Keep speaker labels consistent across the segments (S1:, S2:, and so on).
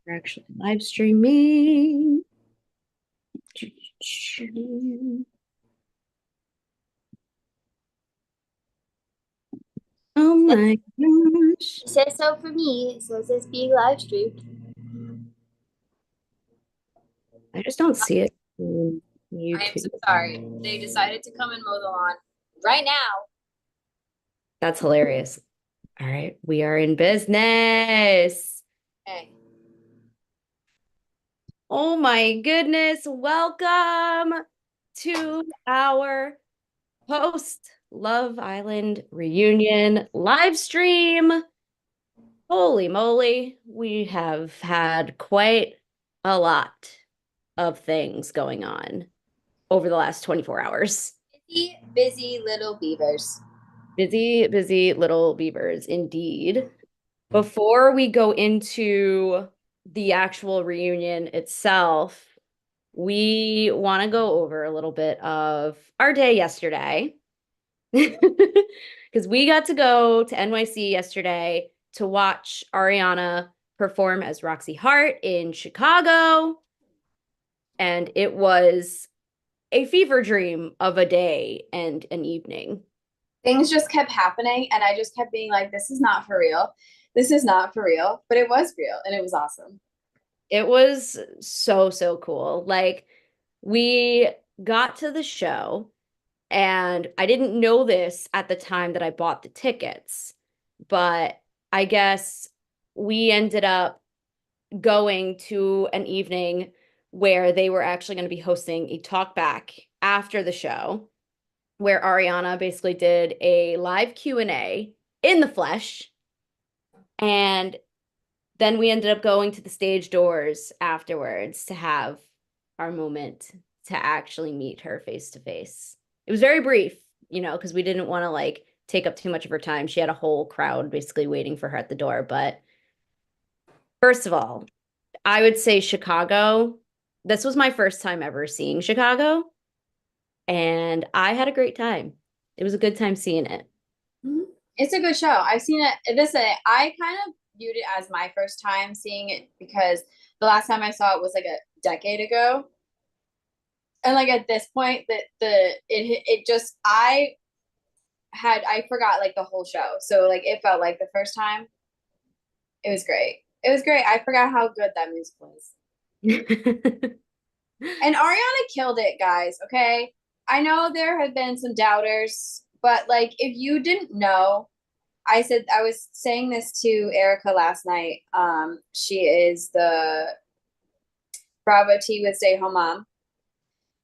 S1: We're actually live streaming. Oh my gosh.
S2: It says so for me. It says it's being live streamed.
S1: I just don't see it on
S2: I am so
S1: YouTube.
S2: sorry. They decided to come and mow the lawn right now.
S1: That's hilarious. All right, we are in business.
S2: Hey.
S1: Oh my goodness. Welcome to our post Love Island reunion live stream. Holy moly, we have had quite a lot of things going on over the last 24 hours.
S2: Busy, busy little beavers.
S1: Busy, busy little beavers, indeed. Before we go into the actual reunion itself, we want to go over a little bit of our day yesterday. Because we got to go to NYC yesterday to watch Ariana perform as Roxy Hart in Chicago. And it was a fever dream of a day and an evening.
S2: Things just kept happening, and I just kept being like, this is not for real. This is not for real. But it was real, and it was awesome.
S1: It was so, so cool. Like, we got to the show, and I didn't know this at the time that I bought the tickets, but I guess we ended up going to an evening where they were actually going to be hosting a talk back after the show, where Ariana basically did a live Q&A in the flesh. And then we ended up going to the stage doors afterwards to have our moment to actually meet her face to face. It was very brief, because we didn't want to like take up too much of her time. She had a whole crowd basically waiting for her at the door. But first of all, I would say Chicago. This was my first time ever seeing Chicago, and I had a great time. It was a good time seeing it.
S2: Mhm. It's a good show. I've seen it. I kind of viewed it as my first time seeing it because the last time I saw it was like a decade ago. And like at this point, it just I forgot like the whole show. So like it felt like the first time. It was great. It was great. I forgot how good that music was. And Ariana killed it, guys. Okay. I know there have been some doubters, but like if you didn't know, I was saying this to Erica last night. She is the Bravo T with Stay Home Mom,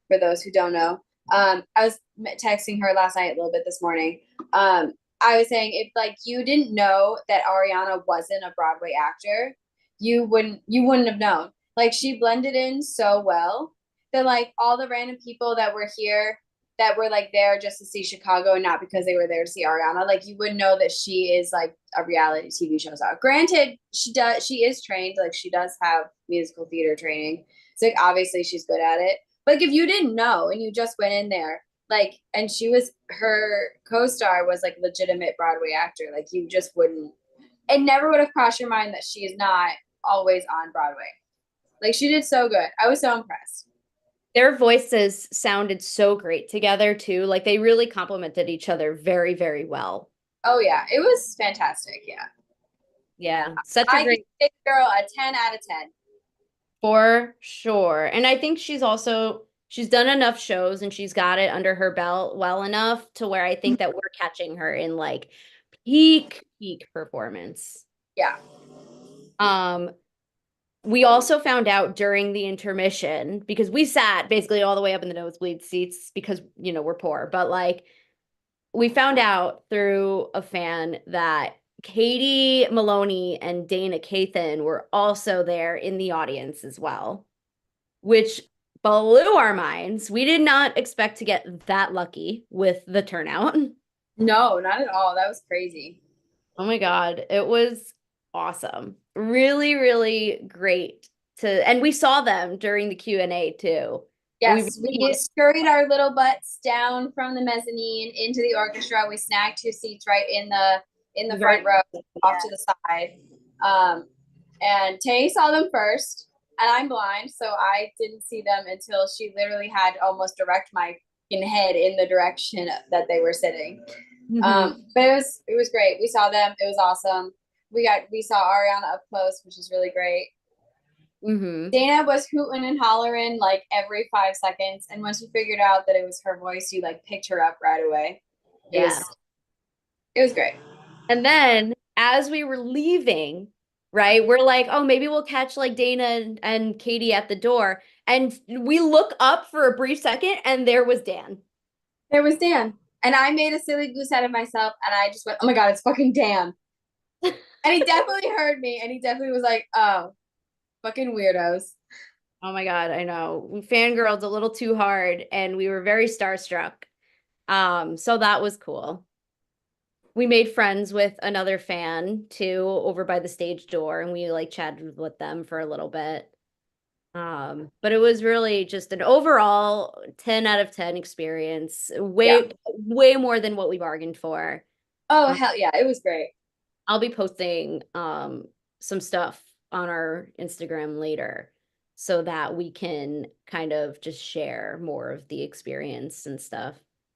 S2: for those who don't know. I was texting her last night a little bit this morning. I was saying if like you didn't know that Ariana wasn't a Broadway actor, you wouldn't have known. Like she blended in so well that like all the random people that were here that were like there just to see Chicago and not because they were there to see Ariana, like you would know that she is like a reality TV show star. Granted, she is trained, like she does have musical theater training. So like obviously she's good at it. Like if you didn't know and you just went in there, like, and her co-star was like legitimate Broadway actor, like you just wouldn't, it never would have crossed your mind that she is not always on Broadway. Like she did so good. I was so impressed.
S1: Their voices sounded so great together too. Like they really complemented each other very, very well.
S2: Oh yeah, it was fantastic. Yeah,
S1: Yeah, such a
S2: I give
S1: great
S2: this girl a 10 out of 10.
S1: for sure. And I think she's done enough shows and she's got it under her belt well enough to where I think that we're catching her in like peak performance.
S2: Yeah.
S1: Um, we also found out during the intermission because we sat basically all the way up in the nosebleed seats because, we're poor, but like we found out through a fan that Katie Maloney and Dana Cathan were also there in the audience as well, which blew our minds. We did not expect to get that lucky with the turnout.
S2: No, not at all. That was crazy.
S1: Oh my God, it was awesome. Really, really great and we saw them during the Q&A too. And we
S2: Yes, we scurried our little butts down from the mezzanine into the orchestra. We snagged two seats right in the
S1: very
S2: front row, off
S1: yeah.
S2: to the side. Um, and Tay saw them first, and I'm blind, so I didn't see them until she literally had to almost direct my head in the direction that they were sitting.
S1: Hmm.
S2: But it was great. We saw them. It was awesome. We saw Ariana up close, which is really great.
S1: Hmm.
S2: Dana was hooting and hollering like every 5 seconds, and once you figured out that it was her voice, you like picked her up right away. It
S1: Yeah.
S2: was it was great.
S1: And then as we were leaving, right, we're like, oh, maybe we'll catch like Dana and Katie at the door. And we look up for a brief second, and there was Dan.
S2: There was Dan, and I made a silly goose out of myself, and I just went, "Oh my god, it's fucking Dan!" And he definitely heard me, and he definitely was like, "Oh, fucking weirdos."
S1: Oh my God, I know. We fangirled a little too hard and we were very starstruck. So that was cool. We made friends with another fan too over by the stage door and we like chatted with them for a little bit. But it was really just an overall 10 out of 10 experience.
S2: Yeah.
S1: Way more than what we bargained for.
S2: Oh
S1: Um,
S2: hell yeah, it was great.
S1: I'll be posting some stuff on our Instagram later so that we can kind of just share more of the experience and stuff.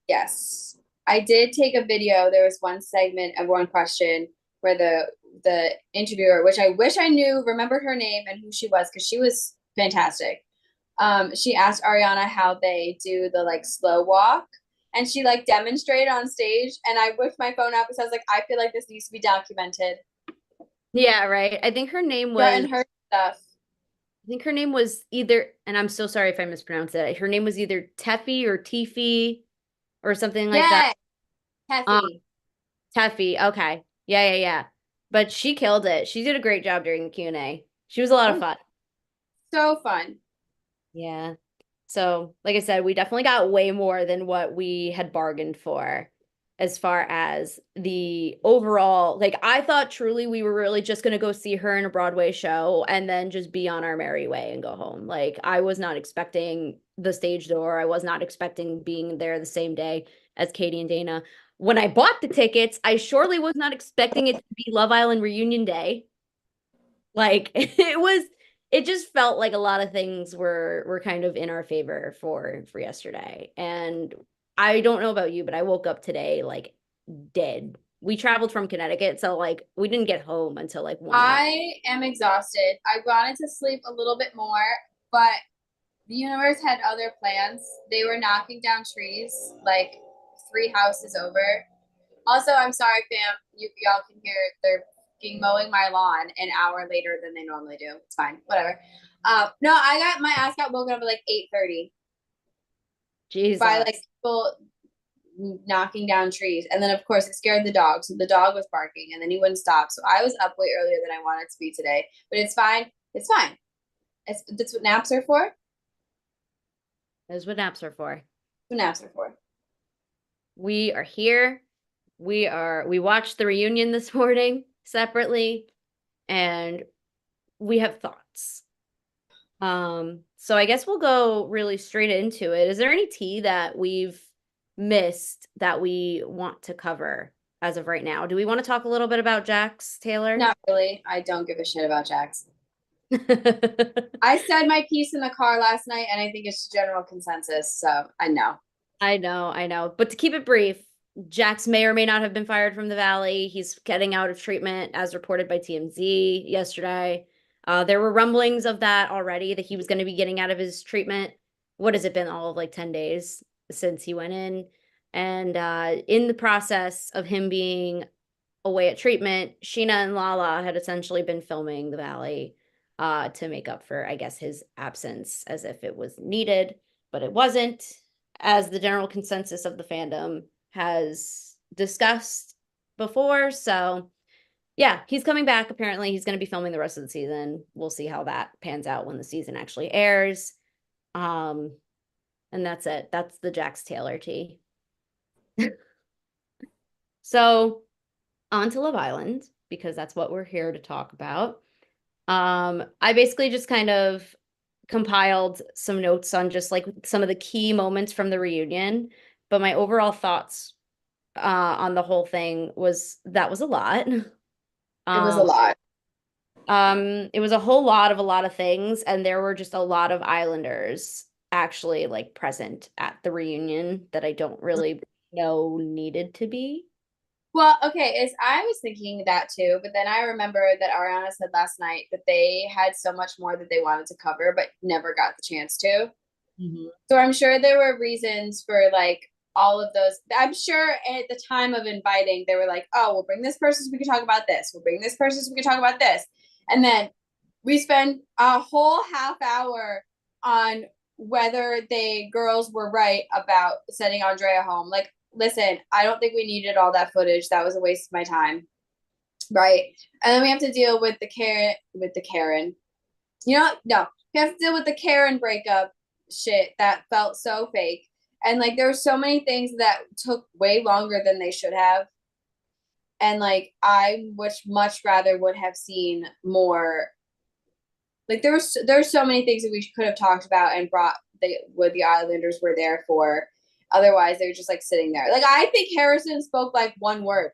S2: Yes. I did take a video. There was one segment of one question where the interviewer, which I wish I knew, remembered her name and who she was because she was fantastic. She asked Ariana how they do the like slow walk, and she like demonstrated on stage. And I whipped my phone up because I was like, I feel like this needs to be documented.
S1: Yeah, right.
S2: Strutting her stuff.
S1: I think her name was either, and I'm so sorry if I mispronounced it. Her name was either Teffy or Tiffy or something like that.
S2: Yeah,
S1: Um,
S2: Kathy.
S1: Teffy. Okay. Yeah, yeah, yeah. But she killed it. She did a great job during the Q&A. She was a lot of
S2: Oh,
S1: fun.
S2: so fun.
S1: Yeah. So, like I said, we definitely got way more than what we had bargained for as far as the overall. Like, I thought truly we were really just going to go see her in a Broadway show and then just be on our merry way and go home. Like, I was not expecting the stage door. I was not expecting being there the same day as Katie and Dana. When I bought the tickets, I surely was not expecting it to be Love Island reunion day. Like it just felt like a lot of things were kind of in our favor for yesterday. And I don't know about you, but I woke up today like dead. We traveled from Connecticut, so like we didn't get home until like 1 a.m.
S2: I am exhausted. I wanted to sleep a little bit more, but the universe had other plans. They were knocking down trees like 3 houses over. Also, I'm sorry, fam. Y'all can hear they're fucking mowing my lawn an hour later than they normally do. It's fine, whatever. No, I got my ass got woken up at like 8:30 by like
S1: Jesus.
S2: people knocking down trees, and then of course it scared the dog. So the dog was barking, and then he wouldn't stop. So I was up way earlier than I wanted to be today, but it's fine. It's fine. That's what naps are for. That's
S1: That's what naps are for.
S2: what naps are for.
S1: We are here. We watched the reunion this morning separately, and we have thoughts. So I guess we'll go really straight into it. Is there any tea that we've missed that we want to cover as of right now? Do we want to talk a little bit about Jax Taylor?
S2: Not really. I don't give a shit about Jax. I said my piece in the car last night, and I think it's general consensus. So I know.
S1: I know, I know. But to keep it brief, Jax may or may not have been fired from the Valley. He's getting out of treatment as reported by TMZ yesterday. There were rumblings of that already, that he was going to be getting out of his treatment. What has it been? All of like 10 days since he went in. And in the process of him being away at treatment, Sheena and Lala had essentially been filming the Valley to make up for, I guess, his absence as if it was needed, but it wasn't, as the general consensus of the fandom has discussed before. So, yeah, he's coming back. Apparently, he's going to be filming the rest of the season. We'll see how that pans out when the season actually airs. Um, and that's it. That's the Jax Taylor tea. So, on to Love Island, because that's what we're here to talk about. I basically just kind of compiled some notes on just like some of the key moments from the reunion, but my overall thoughts on the whole thing was that was a lot.
S2: It was a
S1: Um,
S2: lot.
S1: It was a lot of things, and there were just a lot of Islanders actually like present at the reunion that I don't really know needed to be.
S2: Well, okay, is I was thinking that too, but then I remember that Ariana said last night that they had so much more that they wanted to cover, but never got the chance to.
S1: Mhm.
S2: So I'm sure there were reasons for like all of those. I'm sure at the time of inviting, they were like, oh, we'll bring this person so we can talk about this. We'll bring this person so we can talk about this. And then we spend a whole half hour on whether the girls were right about sending Andrea home. Like, listen, I don't think we needed all that footage. That was a waste of my time. Right. And then we have to deal with the Karen. You know, no, we have to deal with the Karen breakup shit that felt so fake. And like there were so many things that took way longer than they should have. And like I much rather would have seen more. Like there's so many things that we could have talked about and brought what the Islanders were there for. Otherwise, they were just like sitting there. Like I think Harrison spoke like one word.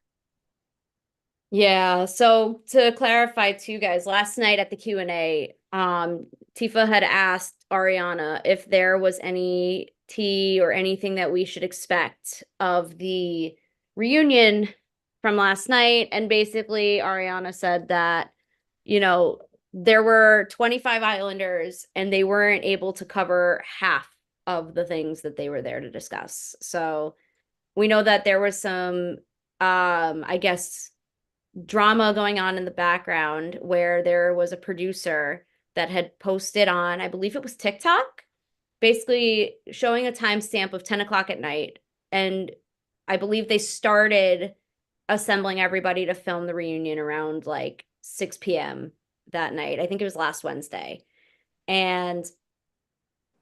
S1: Yeah, so to clarify too, guys, last night at the Q&A, Tifa had asked Ariana if there was any tea or anything that we should expect of the reunion from last night. And basically, Ariana said that, you know, there were 25 Islanders and they weren't able to cover half of the things that they were there to discuss. So we know that there was some, I guess, drama going on in the background where there was a producer that had posted on, I believe it was TikTok, basically showing a timestamp of 10 o'clock at night. And I believe they started assembling everybody to film the reunion around like 6 p.m. that night. I think it was last Wednesday. And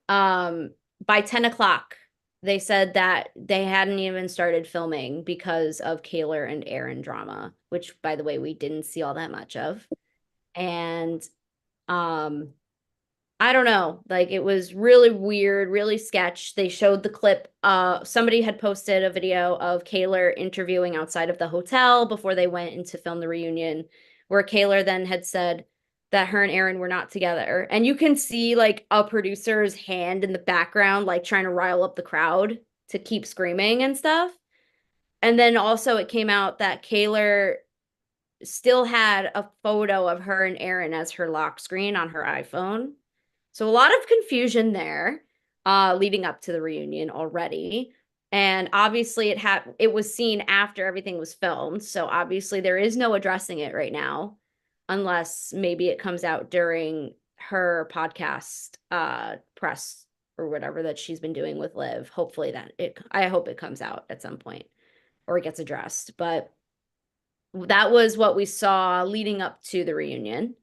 S1: um, by 10 o'clock, they said that they hadn't even started filming because of Kaylor and Aaron drama, which, by the way, we didn't see all that much of. And um, I don't know, like it was really weird, really sketch. They showed the clip. Somebody had posted a video of Kaylor interviewing outside of the hotel before they went in to film the reunion, where Kaylor then had said that her and Aaron were not together. And you can see like a producer's hand in the background, like trying to rile up the crowd to keep screaming and stuff. And then also it came out that Kaylor still had a photo of her and Aaron as her lock screen on her iPhone. So a lot of confusion there, leading up to the reunion already. And obviously it was seen after everything was filmed. So obviously there is no addressing it right now, unless maybe it comes out during her podcast press or whatever that she's been doing with Liv. Hopefully I hope it comes out at some point or it gets addressed. But that was what we saw leading up to the reunion.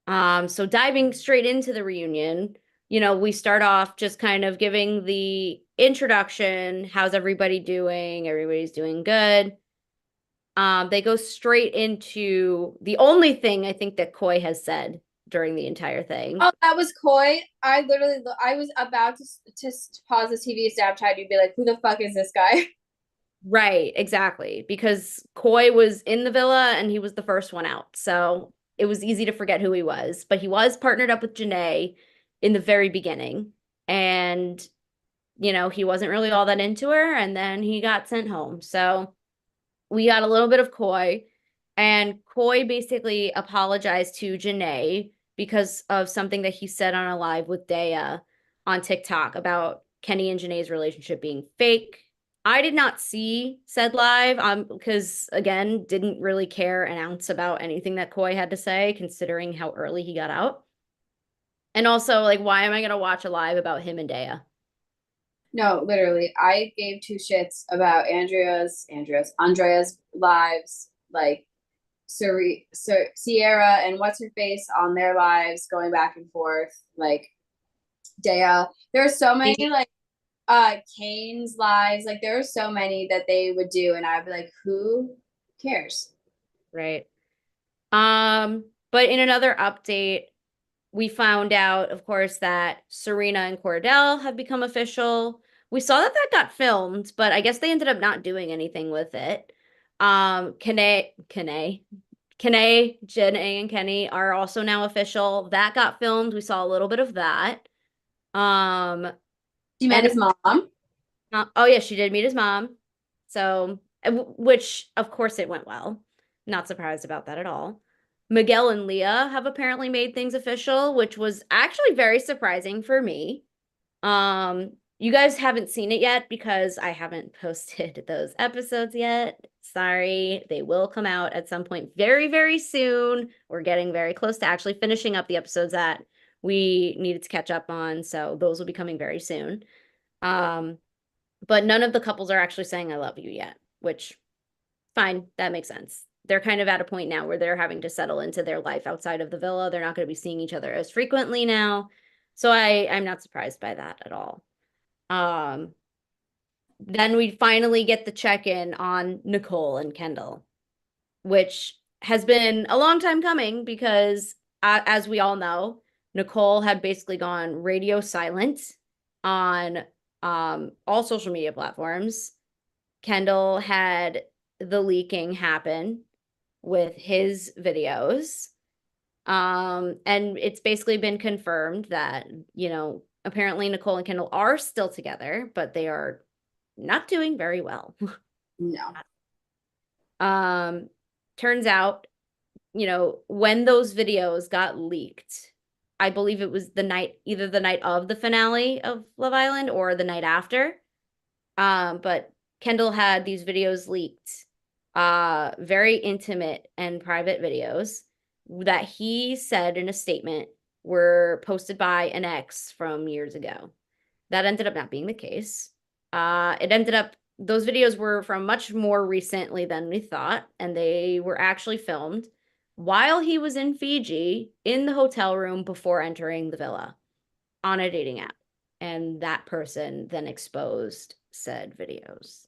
S1: So diving straight into the reunion, we start off just kind of giving the introduction. How's everybody doing? Everybody's doing good. They go straight into the only thing I think that Coy has said during the entire thing.
S2: Oh, that was coy. I was about to pause the TV Snapchat. You'd be like, who the fuck is this guy?
S1: Right, exactly. Because Coy was in the villa and he was the first one out. So it was easy to forget who he was. But he was partnered up with Janae in the very beginning. And, he wasn't really all that into her. And then he got sent home. So we got a little bit of Coy. And Coy basically apologized to Janae because of something that he said on a live with Daya on TikTok about Kenny and Janae's relationship being fake. I did not see said live because again, didn't really care an ounce about anything that Coy had to say, considering how early he got out. And also, like, why am I gonna watch a live about him and Daya?
S2: No, literally, I gave two shits about Andrea's lives, like Sierra and what's her face on their lives going back and forth, like Dea. There are so many like Kane's lives, like there are so many that they would do, and I'd be like, who cares?
S1: Right. But in another update, we found out, of course, that Serena and Cordell have become official. We saw that that got filmed, but I guess they ended up not doing anything with it. Kane Jen A and Kenny are also now official. That got filmed. We saw a little bit of that. Um,
S2: She met
S1: and
S2: his mom.
S1: oh yeah, she did meet his mom. So, which of course it went well. Not surprised about that at all. Miguel and Leah have apparently made things official, which was actually very surprising for me. You guys haven't seen it yet because I haven't posted those episodes yet. Sorry, they will come out at some point very, very soon. We're getting very close to actually finishing up the episodes that we needed to catch up on, so those will be coming very soon. Um, but none of the couples are actually saying I love you yet, which fine, that makes sense. They're kind of at a point now where they're having to settle into their life outside of the villa. They're not going to be seeing each other as frequently now. So I'm not surprised by that at all. Um, then we finally get the check-in on Nicole and Kendall, which has been a long time coming because, as we all know, Nicole had basically gone radio silent on all social media platforms. Kendall had the leaking happen with his videos. And it's basically been confirmed that, apparently Nicole and Kendall are still together, but they are not doing very well.
S2: No.
S1: Um, Turns out, when those videos got leaked, I believe it was either the night of the finale of Love Island or the night after. But Kendall had these videos leaked, very intimate and private videos that he said in a statement were posted by an ex from years ago. That ended up not being the case. Those videos were from much more recently than we thought, and they were actually filmed while he was in Fiji in the hotel room before entering the villa on a dating app. And that person then exposed said videos.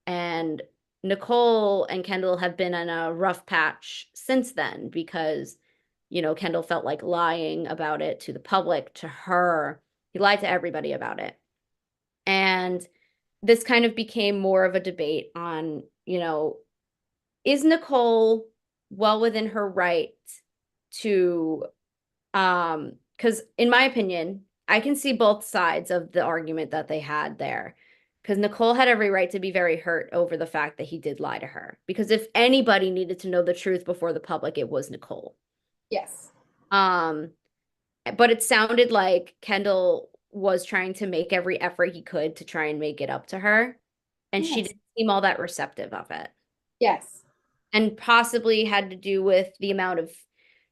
S1: And Nicole and Kendall have been in a rough patch since then because, Kendall felt like lying about it to the public, to her. He lied to everybody about it. And this kind of became more of a debate on, is Nicole well within her right to because in my opinion, I can see both sides of the argument that they had there. Because Nicole had every right to be very hurt over the fact that he did lie to her. Because if anybody needed to know the truth before the public, it was Nicole.
S2: Yes.
S1: Um, but it sounded like Kendall was trying to make every effort he could to try and make it up to her. And she
S2: Yes.
S1: didn't seem all that receptive of it.
S2: Yes.
S1: And possibly had to do with the amount of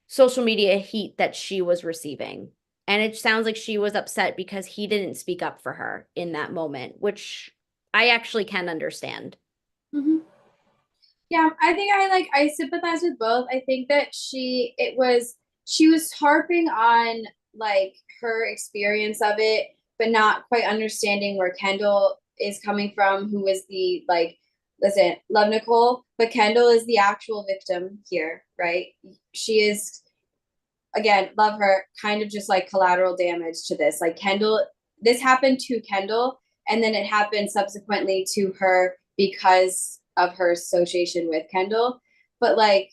S1: social media heat that she was receiving. And it sounds like she was upset because he didn't speak up for her in that moment, which I actually can understand.
S2: Hmm. Yeah, I think I sympathize with both. I think that she was harping on like her experience of it, but not quite understanding where Kendall is coming from, who was the like listen, love Nicole, but Kendall is the actual victim here, right? She is again, love her, kind of just like collateral damage to this. Like Kendall, this happened to Kendall, and then it happened subsequently to her because of her association with Kendall. But like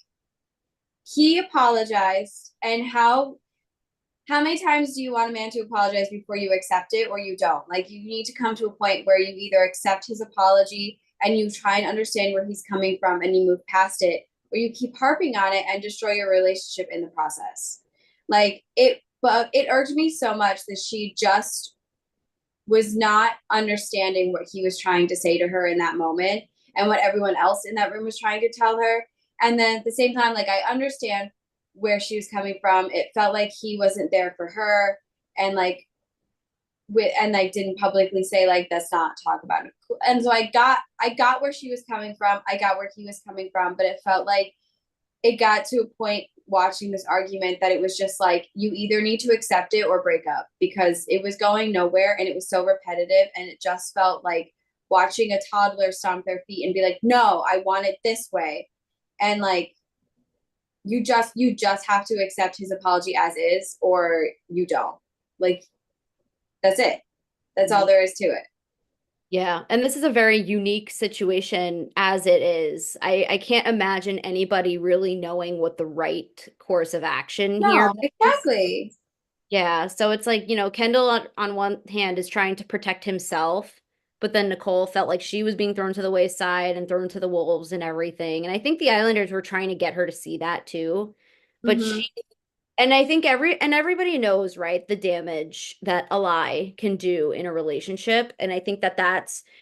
S2: he apologized, and how many times do you want a man to apologize before you accept it or you don't? Like you need to come to a point where you either accept his apology and you try and understand where he's coming from and you move past it, or you keep harping on it and destroy your relationship in the process. Like but it irked me so much that she just was not understanding what he was trying to say to her in that moment and what everyone else in that room was trying to tell her. And then at the same time, like I understand where she was coming from. It felt like he wasn't there for her and like and like didn't publicly say like let's not talk about it. And so I got where she was coming from. I got where he was coming from, but it felt like it got to a point watching this argument that it was just like you either need to accept it or break up because it was going nowhere and it was so repetitive and it just felt like watching a toddler stomp their feet and be like no I want it this way and like you just have to accept his apology as is or you don't like that's it, that's all there is to it.
S1: Yeah, and this is a very unique situation as it is. I can't imagine anybody really knowing what the right course of action here
S2: No,
S1: is.
S2: exactly.
S1: Yeah, so it's like, Kendall on one hand is trying to protect himself, but then Nicole felt like she was being thrown to the wayside and thrown to the wolves and everything. And I think the Islanders were trying to get her to see that too. But
S2: Hmm.
S1: and I think everybody knows, right, the damage that a lie can do in a relationship. And I think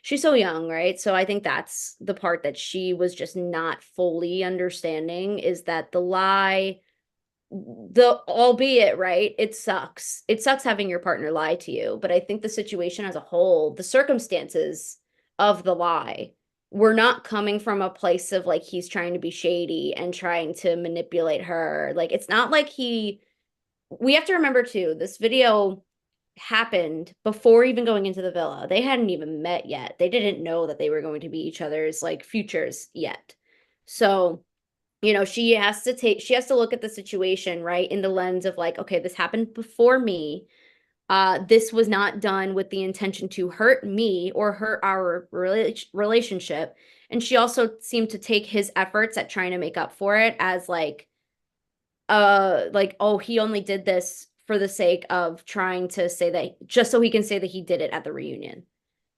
S1: she's so young, right? So I think that's the part that she was just not fully understanding is that the lie, albeit, right, it sucks. It sucks having your partner lie to you. But I think the situation as a whole, the circumstances of the lie, were not coming from a place of like he's trying to be shady and trying to manipulate her. Like it's not like we have to remember too, this video happened before even going into the villa. They hadn't even met yet. They didn't know that they were going to be each other's like futures yet. So, she has to look at the situation, right, in the lens of like, okay, this happened before me. This was not done with the intention to hurt me or hurt our relationship. And she also seemed to take his efforts at trying to make up for it as like, oh, he only did this for the sake of trying to say that just so he can say that he did it at the reunion,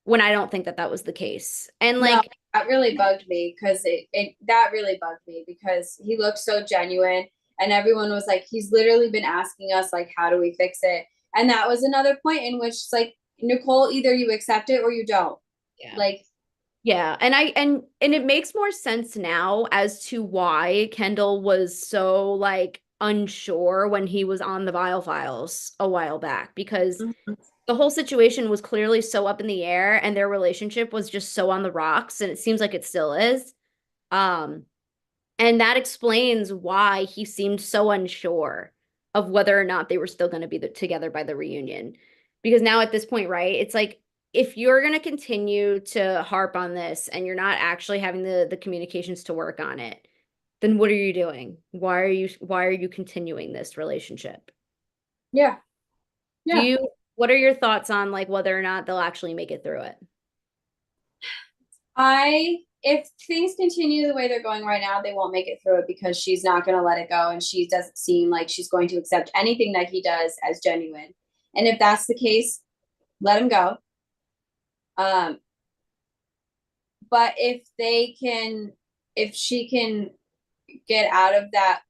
S1: when I don't think that that was the case. And
S2: No,
S1: like,
S2: that really bugged me because it that really bugged me because he looked so genuine and everyone was like, he's literally been asking us like, how do we fix it? And that was another point in which it's like, Nicole, either you accept it or you don't.
S1: yeah.
S2: Like,
S1: Yeah, and it makes more sense now as to why Kendall was so like unsure when he was on the Vile Files a while back, because
S2: mhm.
S1: the whole situation was clearly so up in the air and their relationship was just so on the rocks, and it seems like it still is. Um And that explains why he seemed so unsure of whether or not they were still going to be together by the reunion. Because now at this point, right, it's like if you're going to continue to harp on this and you're not actually having the communications to work on it, then what are you doing? Why are you continuing this relationship?
S2: Yeah,
S1: Do
S2: yeah.
S1: you What are your thoughts on like whether or not they'll actually make it through it?
S2: If things continue the way they're going right now, they won't make it through it because she's not going to let it go. And she doesn't seem like she's going to accept anything that he does as genuine. And if that's the case, let him go. Um, but if she can get out of that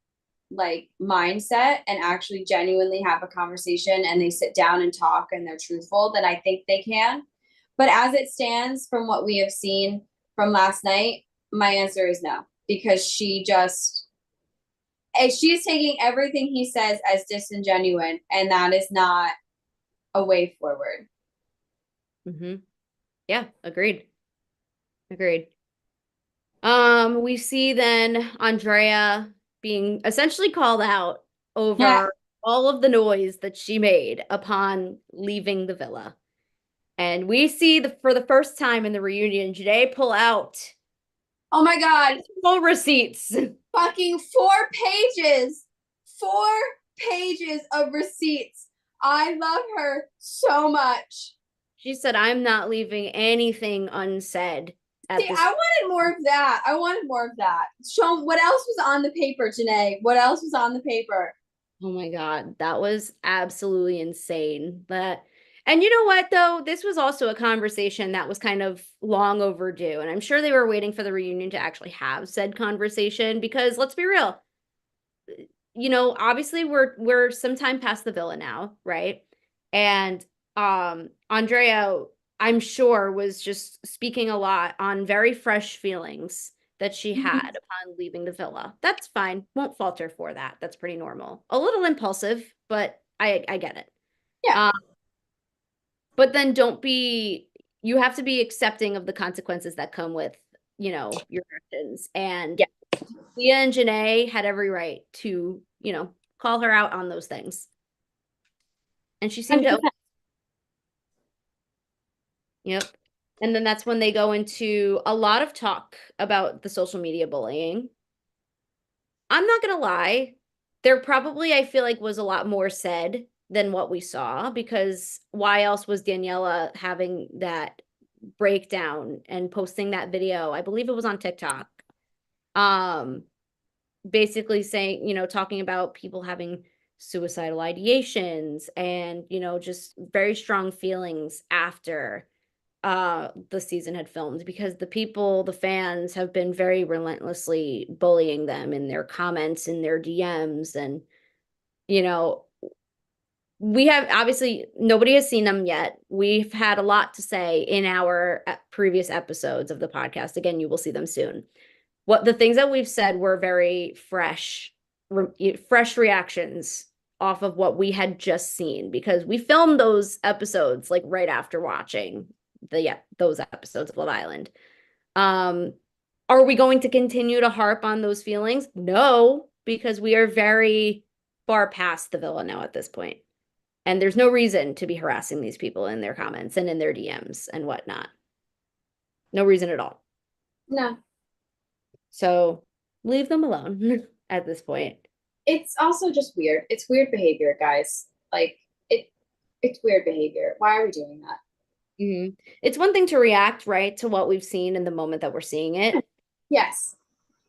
S2: like mindset and actually genuinely have a conversation and they sit down and talk and they're truthful, then I think they can. But as it stands, from what we have seen from last night, my answer is no, because she's taking everything he says as disingenuine, and that is not a way forward.
S1: Mm-hmm. Yeah, agreed. Agreed. We see then Andrea being essentially called out
S2: Yeah.
S1: over all of the noise that she made upon leaving the villa. And we see for the first time in the reunion, Janae pull out
S2: Oh my God.
S1: full receipts.
S2: Fucking 4 pages. 4 pages of receipts. I love her so much.
S1: She said, I'm not leaving anything unsaid at
S2: See,
S1: this.
S2: I wanted more of that. I wanted more of that. Show what else was on the paper, Janae. What else was on the paper?
S1: Oh my God, that was absolutely insane. And you know what, though? This was also a conversation that was kind of long overdue. And I'm sure they were waiting for the reunion to actually have said conversation because let's be real, obviously we're some time past the villa now, right? And Andrea, I'm sure, was just speaking a lot on very fresh feelings that she had
S2: Mhm.
S1: upon leaving the villa. That's fine. Won't falter for that. That's pretty normal. A little impulsive, but I get it.
S2: Yeah,
S1: Um, but then you have to be accepting of the consequences that come with, your actions. And
S2: yeah,
S1: Leah and Janae had every right to, call her out on those things. And she seemed to,
S2: 100%.
S1: yep. And then that's when they go into a lot of talk about the social media bullying. I'm not gonna lie, there probably, I feel like, was a lot more said than what we saw because why else was Daniela having that? breakdown and posting that video. I believe it was on TikTok. Um, basically saying, talking about people having suicidal ideations and, just very strong feelings after the season had filmed because the fans have been very relentlessly bullying them in their comments, in their DMs, and you know, we have obviously nobody has seen them yet. We've had a lot to say in our previous episodes of the podcast. Again, you will see them soon. What the things that we've said were very fresh reactions off of what we had just seen because we filmed those episodes like right after watching those episodes of Love Island. Um, are we going to continue to harp on those feelings? No, because we are very far past the villa now at this point. And there's no reason to be harassing these people in their comments and in their DMs and whatnot. No reason at all.
S2: No.
S1: So leave them alone at this point.
S2: It's also just weird. It's weird behavior, guys. Like it it's weird behavior. Why are we doing that?
S1: It's one thing to react, right, to what we've seen in the moment that we're seeing it.
S2: Yes.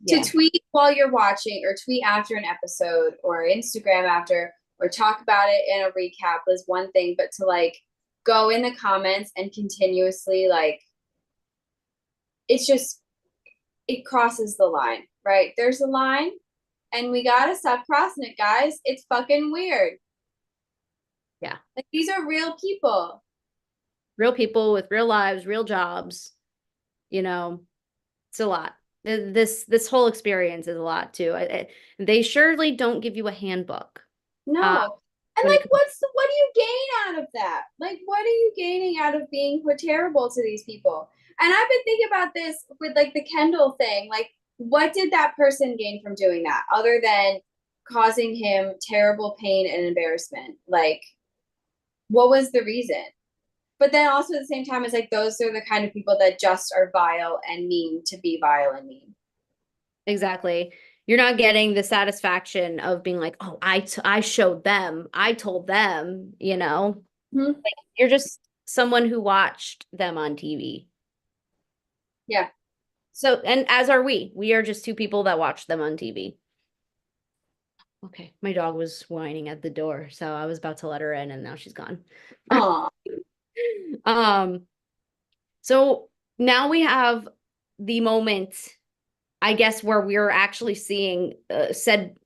S2: To
S1: Yeah.
S2: tweet while you're watching or tweet after an episode or Instagram after or talk about it in a recap is one thing, but to like go in the comments and continuously like it's just it crosses the line, right? There's a line and we gotta stop crossing it, guys. It's fucking weird.
S1: Yeah.
S2: Like these are real people.
S1: Real people with real lives, real jobs, you know, it's a lot. This whole experience is a lot too. They surely don't give you a handbook. Uh,
S2: No. And
S1: when it
S2: like
S1: comes,
S2: what do you gain out of that? Like what are you gaining out of being terrible to these people? And I've been thinking about this with like the Kendall thing. Like what did that person gain from doing that other than causing him terrible pain and embarrassment? Like what was the reason? But then also at the same time, it's like those are the kind of people that just are vile and mean to be vile and mean.
S1: exactly. You're not getting the satisfaction of being like, oh, I showed them, I told them,
S2: Mm-hmm.
S1: You're just someone who watched them on TV.
S2: Yeah.
S1: So, and as are we. We are just two people that watch them on TV. Okay, my dog was whining at the door, so I was about to let her in, and now she's gone.
S2: Oh,
S1: Um, so now we have the moment, I guess, where we're actually seeing said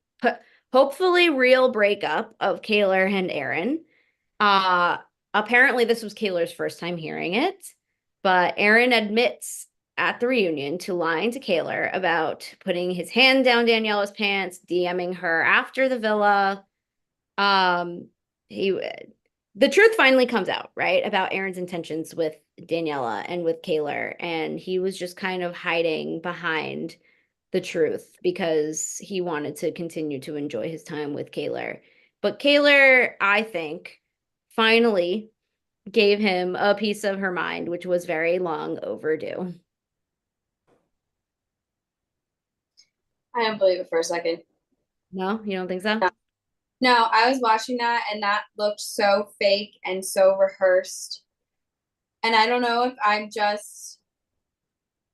S1: hopefully real breakup of Kaylor and Aaron. Uh, apparently this was Kaylor's first time hearing it, but Aaron admits at the reunion to lying to Kaylor about putting his hand down Daniela's pants, DMing her after the villa. Um, he the truth finally comes out, right, about Aaron's intentions with Daniela and with Kaylor, and he was just kind of hiding behind the truth because he wanted to continue to enjoy his time with Kaylor. But Kaylor, I think, finally gave him a piece of her mind, which was very long overdue.
S2: I don't believe it for a second.
S1: No, you don't think so?
S2: No, I was watching that and that looked so fake and so rehearsed. And I don't know if I'm just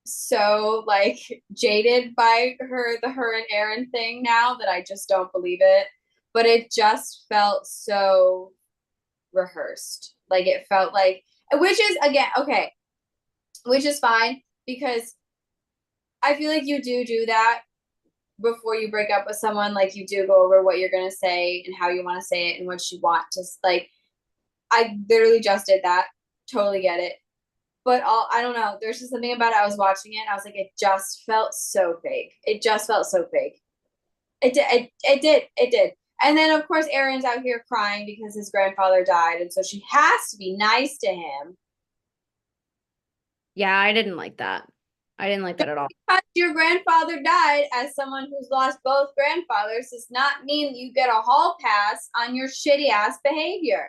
S2: so like jaded by her and Aaron thing now that I just don't believe it. But it just felt so rehearsed. Like it felt like which is again okay, which is fine because I feel like you do that before you break up with someone. Like you do go over what you're gonna say and how you want to say it and what you want to like. I literally just did that. Totally get it. But I don't know. There's just something about it. I was watching it and I was like, it just felt so fake. It just felt so fake. It did. It did. And then of course Aaron's out here crying because his grandfather died, and so she has to be nice to him.
S1: Yeah, I didn't like that. I didn't like that at all.
S2: Because your grandfather died, as someone who's lost both grandfathers, does not mean that you get a hall pass on your shitty ass behavior.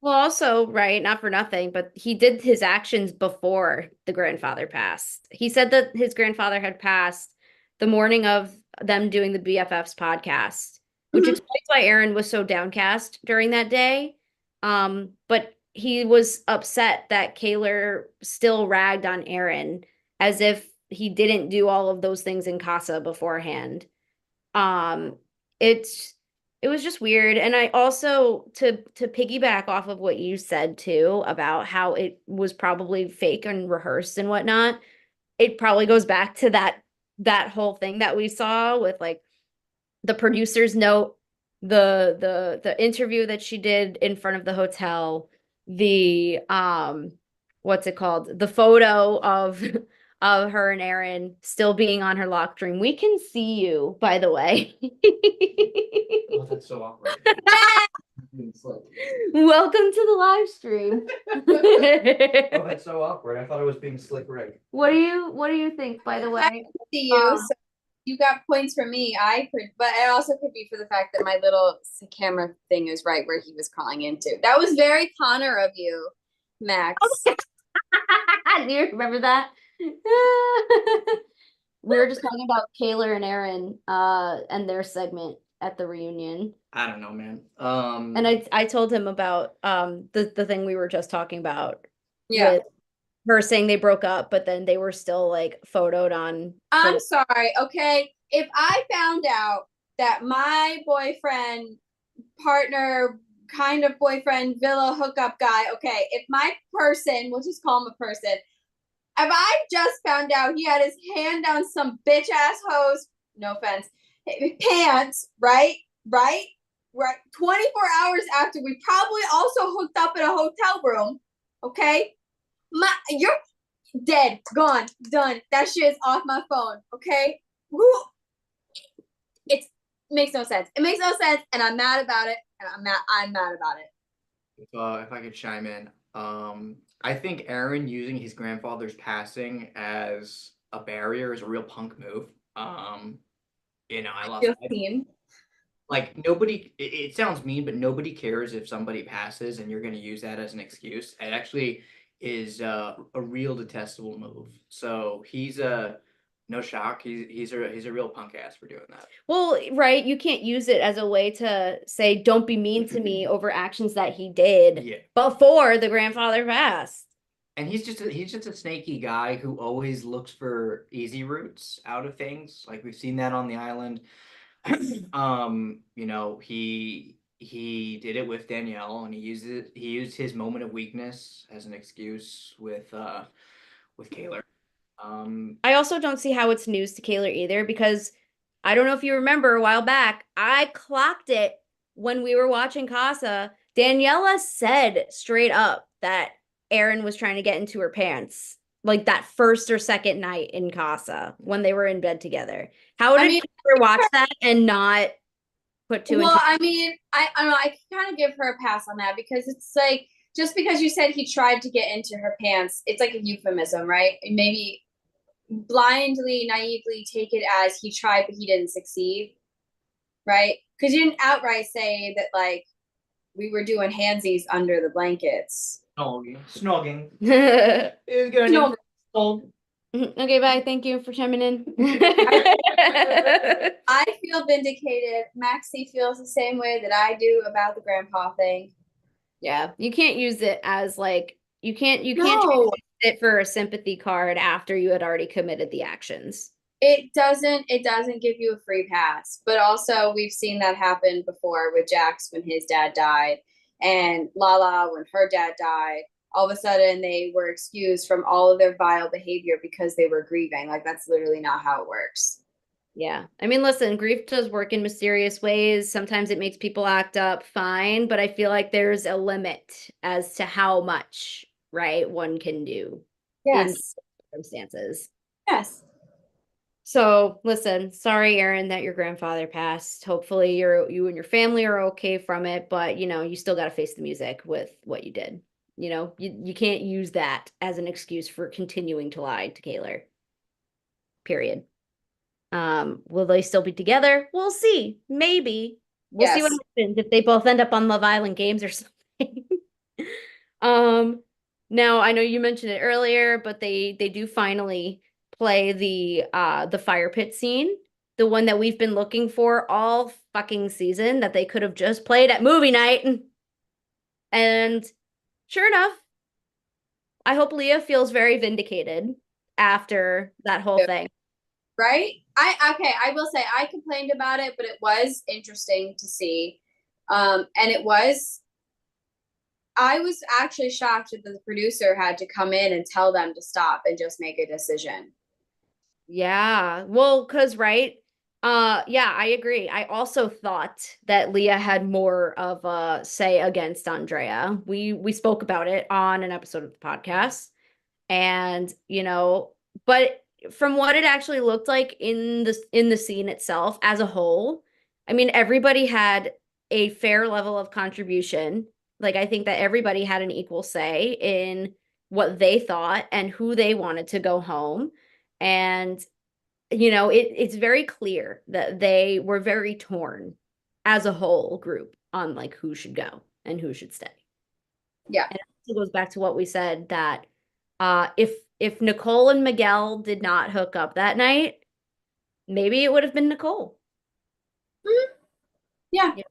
S1: Well, also, right, not for nothing, but he did his actions before the grandfather passed. He said that his grandfather had passed the morning of them doing the BFFs podcast, which
S2: Mm-hmm.
S1: explains why Aaron was so downcast during that day. But he was upset that Kaylor still ragged on Aaron as if he didn't do all of those things in Casa beforehand. Um, it's it was just weird. And I also to piggyback off of what you said too about how it was probably fake and rehearsed and whatnot, it probably goes back to that whole thing that we saw with like the producer's note, the interview that she did in front of the hotel, the what's it called? The photo of of her and Aaron still being on her locked room. We can see you, by the way.
S3: Oh, that's so awkward. It's like,
S1: Welcome to the live stream.
S3: oh, that's so awkward. I thought I was being slick Rick.
S1: What do you think, by the
S2: I
S1: way?
S2: see you, so you got points for me. I could, but it also could be for the fact that my little camera thing is right where he was crawling into. That was very Connor of you, Max.
S1: Do you remember that? We were just talking about Kaylor and Aaron and their segment at the reunion.
S3: I don't know, man.
S1: And I told him about the thing we were just talking about
S2: Yeah.
S1: with her saying they broke up, but then they were still like photoed on
S2: I'm sorry, okay? If I found out that my boyfriend, partner, kind of boyfriend, villa hookup guy, okay, if my person, we'll just call him a person, if I just found out he had his hand down some bitch ass hose, no offense, pants, right? Right? Right. 24 hours after we probably also hooked up in a hotel room, okay? You're dead, gone, done. That shit is off my phone, okay? Woo. It makes no sense. It makes no sense, and I'm mad about it, and I'm mad about it.
S3: If I could chime in, I think Aaron using his grandfather's passing as a barrier is a real punk move. I lost.
S2: Feel seen.
S3: Like nobody. It sounds mean, but nobody cares if somebody passes, and you're going to use that as an excuse. It actually is a real detestable move. So he's a no shock. He's a real punk ass for doing that.
S1: Well, right, you can't use it as a way to say don't be mean to me over actions that he did
S3: Yeah.
S1: before the grandfather passed.
S3: And he's just a snaky guy who always looks for easy routes out of things. Like we've seen that on the island. He did it with Danielle, and he used his moment of weakness as an excuse with Kaylor.
S1: I also don't see how it's news to Kaylor either because I don't know if you remember a while back, I clocked it when we were watching Casa. Daniela said straight up that Aaron was trying to get into her pants like that first or second night in Casa when they were in bed together. How
S2: I
S1: did
S2: mean,
S1: Kaylor watch that and not put two and
S2: well,
S1: two?
S2: I mean, I don't know. I can kind of give her a pass on that because it's like just because you said he tried to get into her pants, it's like a euphemism, right? And maybe blindly, naively take it as he tried, but he didn't succeed, right? Because you didn't outright say that like we were doing handsies under the blankets.
S3: Snogging. It was good.
S2: No,
S1: Okay, bye. Thank you for chiming in.
S2: I feel vindicated. Maxie feels the same way that I do about the grandpa thing.
S1: Yeah, you can't use it as like you can't
S2: No,
S1: use it for a sympathy card after you had already committed the actions.
S2: it doesn't give you a free pass. But also we've seen that happen before with Jax when his dad died and Lala when her dad died. All of a sudden they were excused from all of their vile behavior because they were grieving. Like that's literally not how it works.
S1: Yeah. I mean, listen, grief does work in mysterious ways. Sometimes it makes people act up fine, but I feel like there's a limit as to how much, right, one can do in
S2: Yes.
S1: circumstances.
S2: Yes.
S1: So, listen, sorry, Aaron, that your grandfather passed. Hopefully you and your family are okay from it, but you still got to face the music with what you did. You can't use that as an excuse for continuing to lie to Kaylor. Period. Will they still be together? We'll see. Maybe. We'll see what
S2: Yes.
S1: happens if they both end up on Love Island games or something. Um, Now I know you mentioned it earlier, but they do finally play the fire pit scene, the one that we've been looking for all fucking season that they could have just played at movie night. And sure enough, I hope Leah feels very vindicated after that whole thing.
S2: Right? I will say I complained about it, but it was interesting to see. And I was actually shocked that the producer had to come in and tell them to stop and just make a decision.
S1: Yeah. Well, cause right. Yeah, I agree. I also thought that Leah had more of a say against Andrea. We spoke about it on an episode of the podcast. And, but from what it actually looked like in the scene itself as a whole, I mean, everybody had a fair level of contribution. Like I think that everybody had an equal say in what they thought and who they wanted to go home. And it's very clear that they were very torn as a whole group on like who should go and who should stay.
S2: Yeah.
S1: And it also goes back to what we said that if Nicole and Miguel did not hook up that night, maybe it would have been Nicole.
S2: Mhm. Yeah.
S1: Yeah.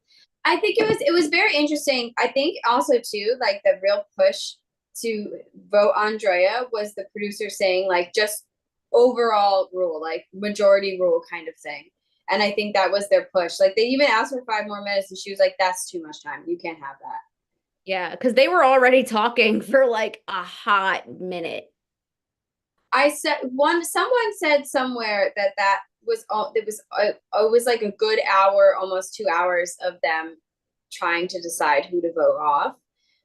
S2: I think it was very interesting. I think also too, like the real push to vote Andrea was the producer saying like just overall rule, like majority rule kind of thing. And I think that was their push. Like they even asked for 5 more minutes and she was like, that's too much time. You can't have that.
S1: Yeah, because they were already talking for like a hot minute.
S2: I said someone said somewhere that was all it was like a good hour, almost 2 hours of them trying to decide who to vote off.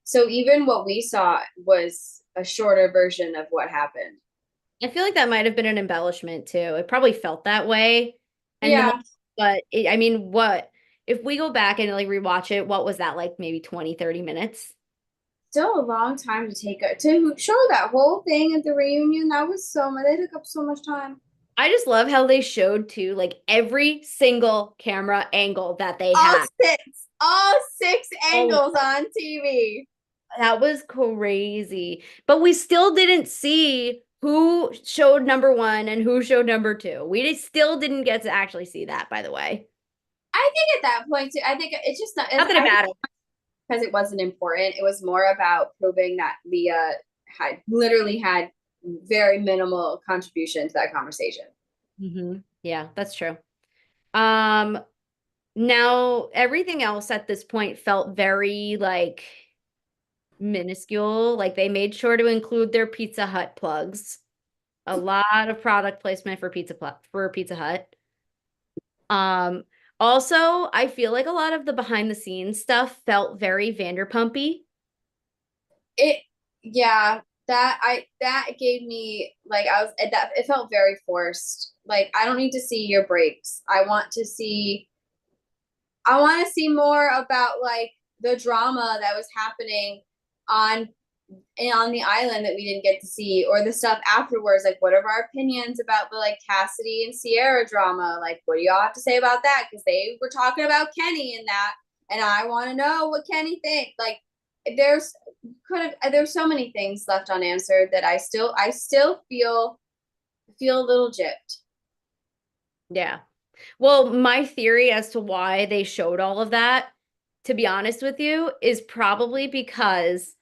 S2: So even what we saw was a shorter version of what happened.
S1: I feel like that might have been an embellishment too. It probably felt that way. And
S2: Yeah,
S1: I mean, what if we go back and like rewatch it, what was that like maybe 20, 30 minutes?
S2: still a long time to take to show that whole thing at the reunion. That was so much. They took up so much time.
S1: I just love how they showed too, like every single camera angle that they
S2: All
S1: had.
S2: all six
S1: Oh,
S2: angles on TV.
S1: that was crazy. But we still didn't see who showed number one and who showed number two. Still didn't get to actually see that, by the way.
S2: I think at that point too, I think it's just not.
S1: Not that it
S2: I think
S1: mattered.
S2: because it wasn't important. It was more about proving that Leah had literally had very minimal contribution to that conversation.
S1: Yeah, that's true. Um, Now everything else at this point felt very like minuscule. Like they made sure to include their Pizza Hut plugs. A lot of product placement for Pizza Hut. Um, Also, I feel like a lot of the behind the scenes stuff felt very Vanderpumpy.
S2: It, yeah, that gave me like I was that it felt very forced. Like I don't need to see your breaks. I want to see more about like the drama that was happening on on the island that we didn't get to see, or the stuff afterwards. Like, what are our opinions about the like Cassidy and Sierra drama? Like, what do y'all have to say about that? Because they were talking about Kenny in that, and I want to know what Kenny thinks. Like, there's there's so many things left unanswered that I still feel a little gypped.
S1: Yeah. Well, my theory as to why they showed all of that, to be honest with you, is probably because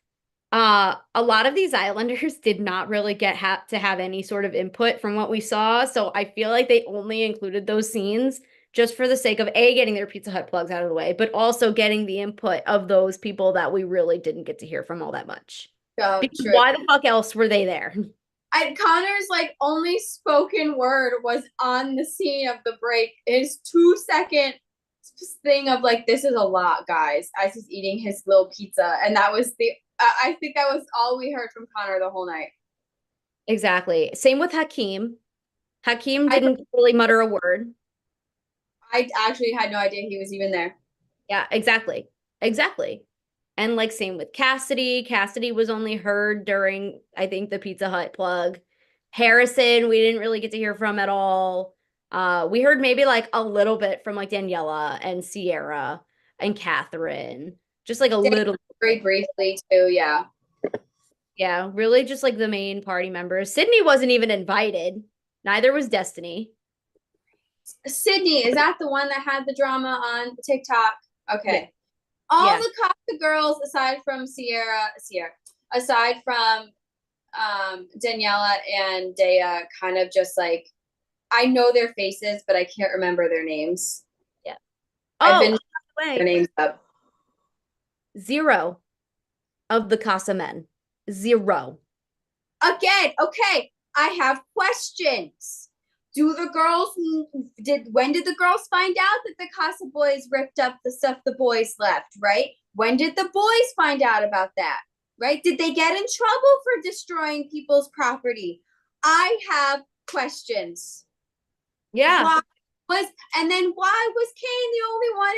S1: a lot of these Islanders did not really get to have any sort of input from what we saw. So I feel like they only included those scenes just for the sake of A, getting their Pizza Hut plugs out of the way, but also getting the input of those people that we really didn't get to hear from all that much.
S2: So
S1: Because
S2: true.
S1: why the fuck else were they there?
S2: Connor's like only spoken word was on the scene of the break. His 2 second thing of like, this is a lot, guys, as he's eating his little pizza. And that was I think that was all we heard from Connor the whole night.
S1: Exactly. Same with Hakeem. Hakeem
S2: I
S1: didn't really mutter a word.
S2: I actually had no idea he was even there.
S1: Yeah, exactly. Exactly. And like same with Cassidy. Cassidy was only heard during, I think, the Pizza Hut plug. Harrison, we didn't really get to hear from at all. We heard maybe like a little bit from like Daniela and Sierra and Catherine. Just like a little
S2: Very briefly too, yeah.
S1: yeah, really just like the main party members. Sydney wasn't even invited. Neither was Destiny.
S2: Sydney, is that the one that had the drama on TikTok?
S1: Yeah.
S2: Okay. All
S1: Yeah.
S2: the Casa girls, aside from Sierra, aside from Daniela and Dea, kind of just like I know their faces, but I can't remember their names.
S1: Yeah.
S2: I've
S1: Oh,
S2: been
S1: by the
S2: their
S1: way,
S2: names up.
S1: zero of the Casa men. Zero.
S2: Again, okay, I have questions. Do the girls when did the girls find out that the Casa boys ripped up the stuff the boys left, right? When did the boys find out about that? Right? Did they get in trouble for destroying people's property? I have questions.
S1: Yeah.
S2: Why was and then why was Kane the only one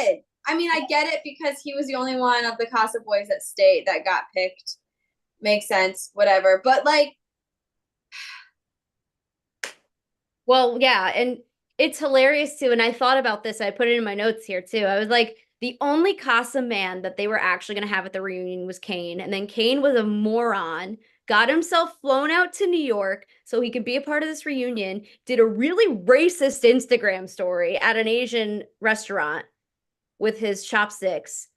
S2: invited? I mean, I get it because he was the only one of the Casa boys that stayed that got picked. Makes sense, whatever. But like,
S1: Well, yeah, and it's hilarious too. And I thought about this. I put it in my notes here too. I was like, the only Casa man that they were actually going to have at the reunion was Kane. And then Kane was a moron, got himself flown out to New York so he could be a part of this reunion, did a really racist Instagram story at an Asian restaurant with his chopsticks,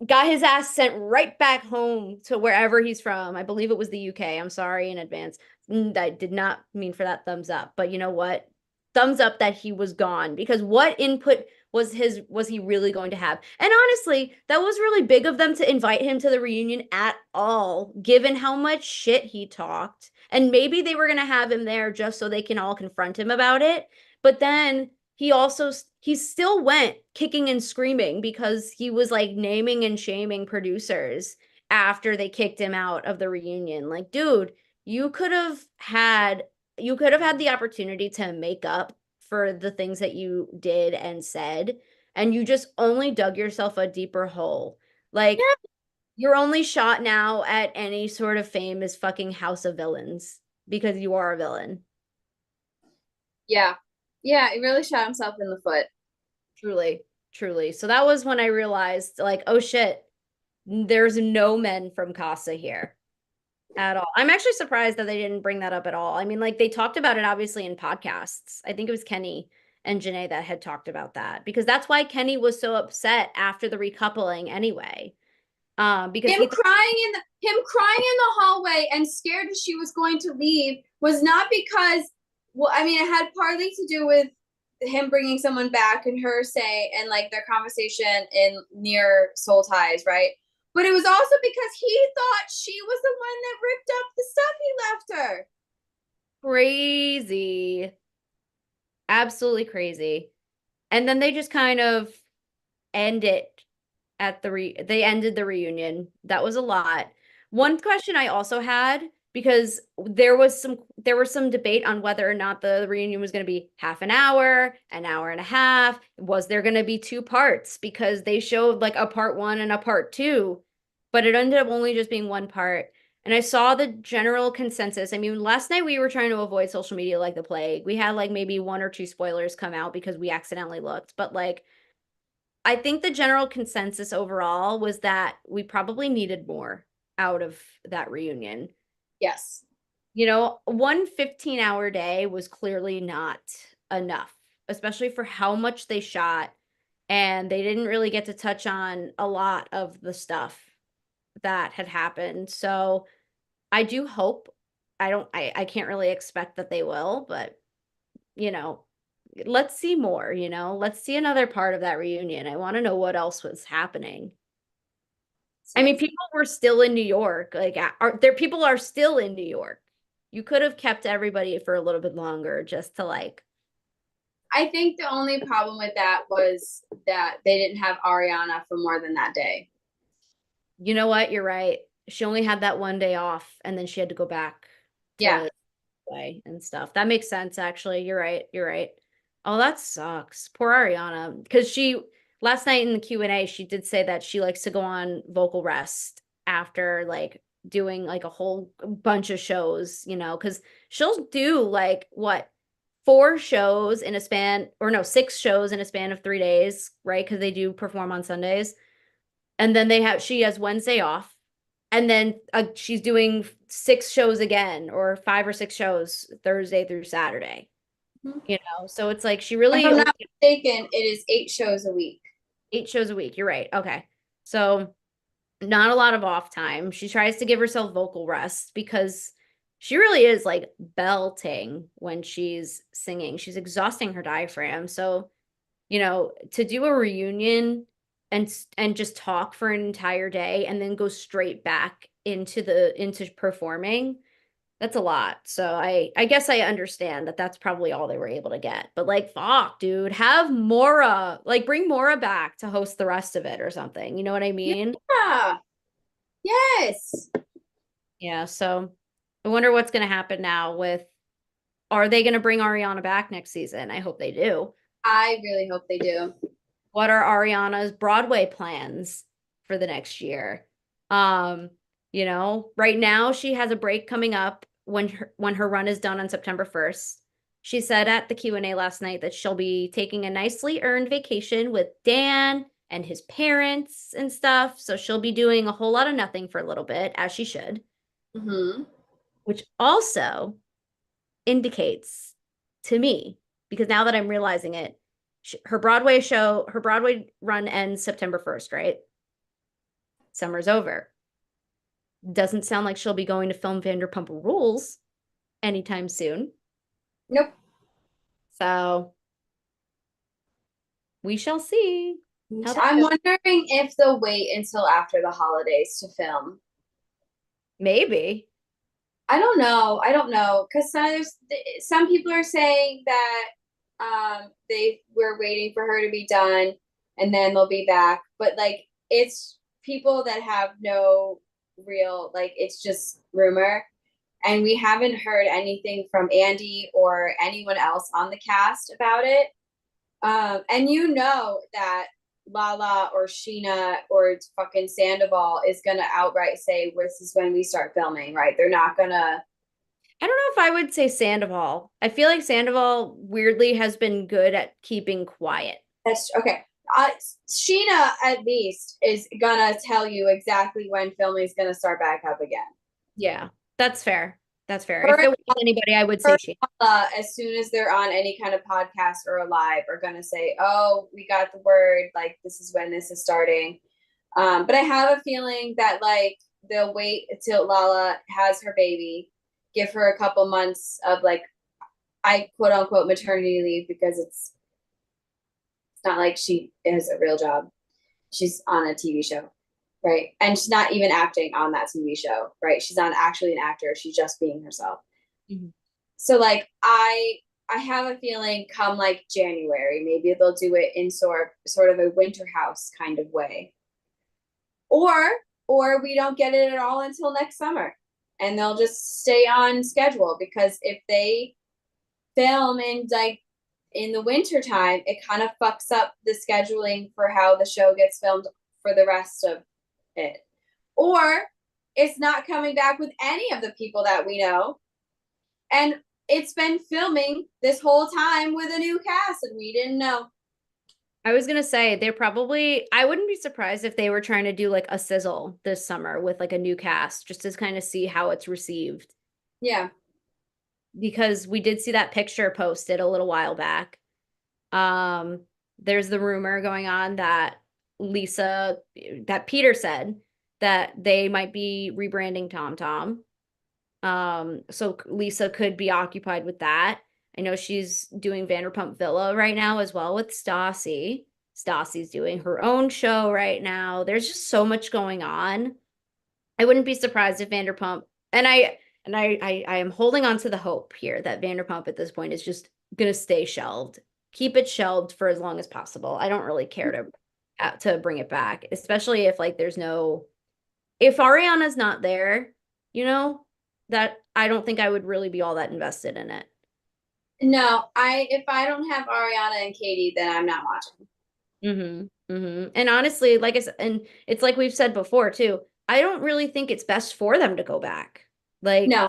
S1: got his ass sent right back home to wherever he's from. I believe it was the UK. I'm sorry in advance. I did not mean for that thumbs up, but you know what? Thumbs up that he was gone because what input was he really going to have? And honestly, that was really big of them to invite him to the reunion at all, given how much shit he talked. And maybe they were going to have him there just so they can all confront him about it. But then he still went kicking and screaming because he was like naming and shaming producers after they kicked him out of the reunion. Like, dude, you could have had you could have had the opportunity to make up for the things that you did and said, and you just only dug yourself a deeper hole. Like, your only shot now at any sort of fame is fucking House of Villains because you are a villain.
S2: yeah, yeah, he really shot himself in the foot.
S1: Truly, truly. So that was when I realized, like, oh shit, there's no men from Casa here at all. I'm actually surprised that they didn't bring that up at all. I mean, like, they talked about it obviously in podcasts. I think it was Kenny and Janae that had talked about that because that's why Kenny was so upset after the recoupling anyway. Because
S2: Him crying in the hallway and scared that she was going to leave was not because, well, I mean, it had partly to do with him bringing someone back and her saying and like their conversation in near Soul Ties, right? But it was also because he thought she was the one that ripped up the stuff he left her.
S1: crazy, absolutely crazy. And then they just kind of end it at they ended the reunion. That was a lot. One question I also had because there was some debate on whether or not the reunion was going to be half an hour and a half. Was there going to be two parts because they showed like a part 1 and a part 2, but it ended up only just being one part. And I saw the general consensus. I mean, last night we were trying to avoid social media like the plague. We had like maybe one or two spoilers come out because we accidentally looked, but like I think the general consensus overall was that we probably needed more out of that reunion.
S2: Yes.
S1: You know, one 15-hour day was clearly not enough, especially for how much they shot. And they didn't really get to touch on a lot of the stuff that had happened. So I do hope, I can't really expect that they will, but you know, let's see more, you know, let's see another part of that reunion. I want to know what else was happening. I mean, people were still in New York. Like, are there people are still in New York. You could have kept everybody for a little bit longer just to like,
S2: I think the only problem with that was that they didn't have Ariana for more than that day.
S1: you know what, you're right. She only had that one day off and then she had to go back
S2: Yeah.
S1: to play and stuff. That makes sense, actually. You're right. You're right. Oh, that sucks. Poor Ariana. Because she last night in the Q&A, she did say that she likes to go on vocal rest after like doing like a whole bunch of shows, you know, because she'll do like what 4 shows in a span, or no, 6 shows in a span of 3 days, right? Because they do perform on Sundays. And then she has Wednesday off. And then she's doing 6 shows again, or 5 or 6 shows Thursday through Saturday,
S2: Mhm.
S1: you know? So it's like she
S2: If
S1: really
S2: I'm
S1: only
S2: not mistaken, it is 8 shows a week.
S1: 8 shows a week. You're right. Okay. So not a lot of off time. She tries to give herself vocal rest because she really is like belting when she's singing. She's exhausting her diaphragm. So, to do a reunion and just talk for an entire day and then go straight back into performing, that's a lot. So I guess I understand that that's probably all they were able to get. But like, fuck, dude, have Mora, like bring Mora back to host the rest of it or something. You know what I mean?
S2: Yeah. Yes.
S1: Yeah, so I wonder what's going to happen now with, are they going to bring Ariana back next season? I hope they do.
S2: I really hope they do.
S1: What are Ariana's Broadway plans for the next year? Right now she has a break coming up when her run is done on September 1st. She said at the Q&A last night that she'll be taking a nicely earned vacation with Dan and his parents and stuff. So she'll be doing a whole lot of nothing for a little bit, as she should,
S2: Mm-hmm.
S1: which also indicates to me, because now that I'm realizing it, her Broadway run ends September 1st, right? Summer's over. Doesn't sound like she'll be going to film Vanderpump Rules anytime soon.
S2: Nope.
S1: So we shall see how that
S2: I'm
S1: goes.
S2: wondering if they'll wait until after the holidays to film.
S1: Maybe.
S2: I don't know. I don't know because some people are saying that they were waiting for her to be done and then they'll be back. But like it's people that have no real like it's just rumor. And we haven't heard anything from Andy or anyone else on the cast about it. And you know that Lala or Sheena or fucking Sandoval is gonna outright say this is when we start filming, right? They're not gonna.
S1: I don't know if I would say Sandoval. I feel like Sandoval weirdly has been good at keeping quiet.
S2: That's okay. Sheena at least is gonna tell you exactly when filming is gonna start back up again.
S1: Yeah, that's fair. That's fair. If
S2: Her,
S1: it was anybody, I would say
S2: her
S1: she.
S2: as soon as they're on any kind of podcast or a live, are gonna say, "Oh, we got the word. Like this is when this is starting." But I have a feeling that like they'll wait until Lala has her baby, give her a couple months of like I quote unquote maternity leave because it's not like she has a real job. She's on a TV show, right? And she's not even acting on that TV show, right? She's not actually an actor. She's just being herself.
S1: Mm-hmm.
S2: So like I have a feeling come like January, maybe they'll do it in sort of a winter house kind of way. Or we don't get it at all until next summer. And they'll just stay on schedule because if they film in the winter time, it kind of fucks up the scheduling for how the show gets filmed for the rest of it. Or it's not coming back with any of the people that we know. And it's been filming this whole time with a new cast and we didn't know.
S1: I was gonna say I wouldn't be surprised if they were trying to do like a sizzle this summer with like a new cast just to kind of see how it's received.
S2: Yeah.
S1: Because we did see that picture posted a little while back. There's the rumor going on that Peter said that they might be rebranding TomTom. So Lisa could be occupied with that. I know she's doing Vanderpump Villa right now as well with Stassi. Stassi's doing her own show right now. There's just so much going on. I wouldn't be surprised if Vanderpump and I am holding on to the hope here that Vanderpump at this point is just gonna stay shelved. Keep it shelved for as long as possible. I don't really care to bring it back, especially if like if Ariana's not there, that I don't think I would really be all that invested in it.
S2: No, if I don't have Ariana and Katie, then I'm not watching.
S1: Mm-hmm. Mm-hmm. And honestly, like I said, and it's like we've said before too, I don't really think it's best for them to go back. Like,
S2: No.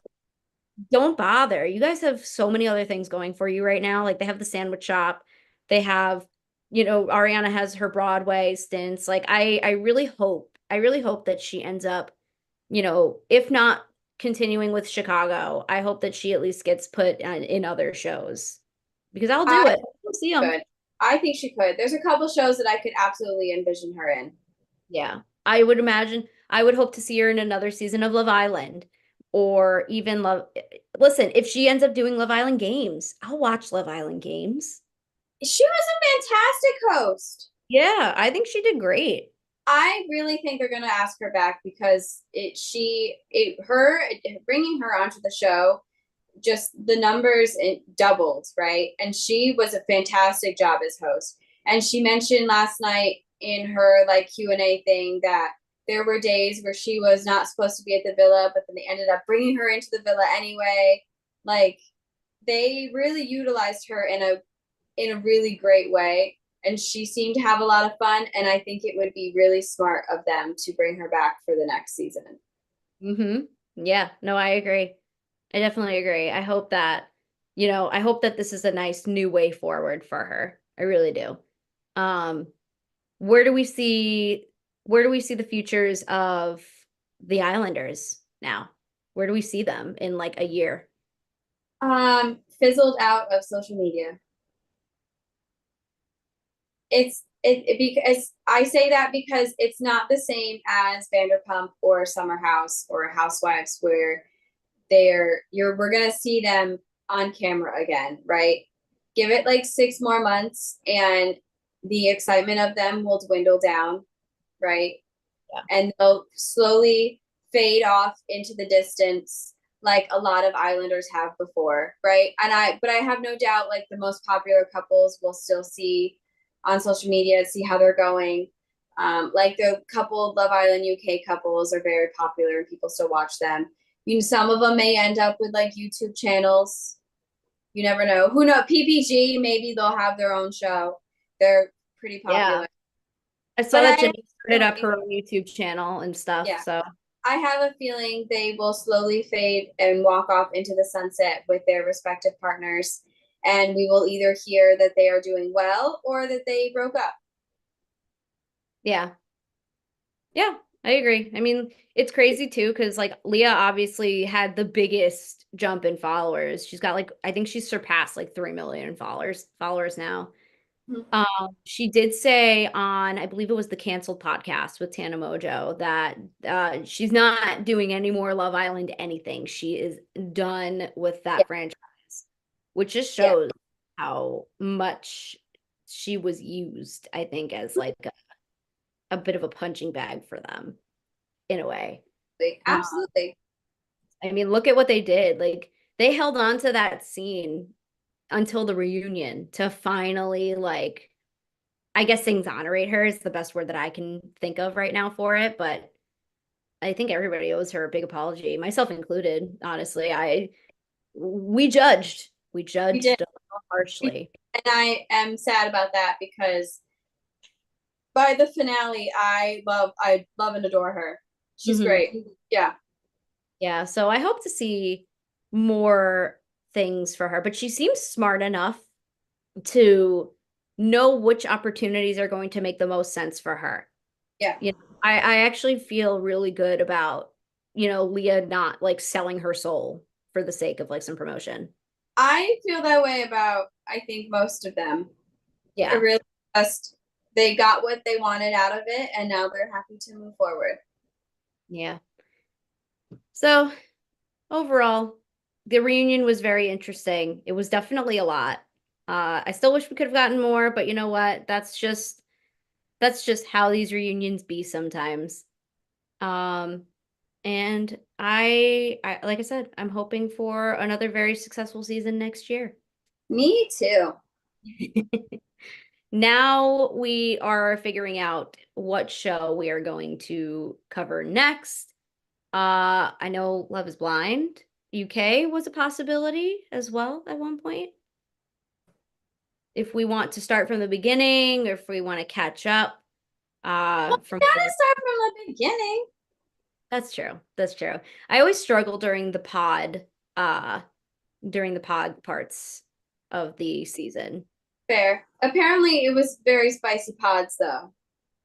S1: don't bother. You guys have so many other things going for you right now. Like they have the sandwich shop. They have, Ariana has her Broadway stints. Like I really hope that she ends up, if not continuing with Chicago, I hope that she at least gets put in other shows because I'll do it. I'll see them.
S2: Could. I think she could. There's a couple shows that I could absolutely envision her in.
S1: Yeah. I would imagine I would hope to see her in another season of Love Island or even Love. Listen, if she ends up doing Love Island games, I'll watch Love Island games.
S2: She was a fantastic host.
S1: Yeah, I think she did great.
S2: I really think they're going to ask her back because bringing her onto the show, just the numbers it doubled, right? And she was a fantastic job as host. And she mentioned last night in her like Q&A thing that there were days where she was not supposed to be at the villa, but then they ended up bringing her into the villa anyway. Like they really utilized her in a really great way, and she seemed to have a lot of fun, and I think it would be really smart of them to bring her back for the next season.
S1: Yeah, no, I agree. I definitely agree. I hope that, I hope that this is a nice new way forward for her. I really do. Um, where do we see where do we see the futures of the Islanders now? Where do we see them in like a year?
S2: Fizzled out of social media. Because I say that because it's not the same as Vanderpump or Summer House or Housewives where we're gonna see them on camera again, right? Give it like 6 more months and the excitement of them will dwindle down, right?
S1: Yeah.
S2: And they'll slowly fade off into the distance like a lot of Islanders have before, right? But I have no doubt like the most popular couples will still see on social media, see how they're going. Like the couple Love Island UK couples are very popular and people still watch them. Some of them may end up with like YouTube channels. You never know. Who knows? PPG, maybe they'll have their own show. They're pretty
S1: Yeah.
S2: popular.
S1: I saw
S2: But
S1: that
S2: I have
S1: Jenny
S2: a
S1: started up her
S2: feeling,
S1: own YouTube channel and stuff.
S2: yeah,
S1: So
S2: I have a feeling they will slowly fade and walk off into the sunset with their respective partners. And we will either hear that they are doing well or that they broke up.
S1: yeah. Yeah, I agree. I mean, it's crazy too, because like Leah obviously had the biggest jump in followers. She's got like I think she's surpassed like 3 million followers now. She did say on, I believe it was the canceled podcast with Tana Mojo, that she's not doing any more Love Island anything. She is done with
S2: Yeah,
S1: that franchise, which just
S2: yeah,
S1: shows how much she was used, I think, as like a bit of a punching bag for them in a way. Uh,
S2: absolutely.
S1: I mean, look at what they did. Like they held on to that scene until the reunion to finally like I guess exonerate her is the best word that I can think of right now for it, but I think everybody owes her a big apology, myself included, honestly. We
S2: We did.
S1: judged a little harshly.
S2: And I am sad about that because by the finale, I love and adore her. She's
S1: Mhm.
S2: great. Yeah.
S1: Yeah, so I hope to see more things for her, but she seems smart enough to know which opportunities are going to make the most sense for her.
S2: Yeah.
S1: I actually feel really good about, Leah not like selling her soul for the sake of like some promotion.
S2: I feel that way about I think most of them. It
S1: Yeah.
S2: really just they got what they wanted out of it and now they're happy to move forward.
S1: Yeah. So overall, the reunion was very interesting. It was definitely a lot. I still wish we could have gotten more, but you know what? That's just how these reunions be sometimes. Um, and I like I said, I'm hoping for another very successful season next year.
S2: Me too.
S1: Now we are figuring out what show we are going to cover next. I know Love is Blind UK was a possibility as well at one point. If we want to start from the beginning or if we want to catch up
S2: Well,
S1: from
S2: we gotta
S1: there.
S2: start from the beginning.
S1: That's true. That's true. I always struggle during the pod parts of the season.
S2: Fair. Apparently it was very spicy pods though.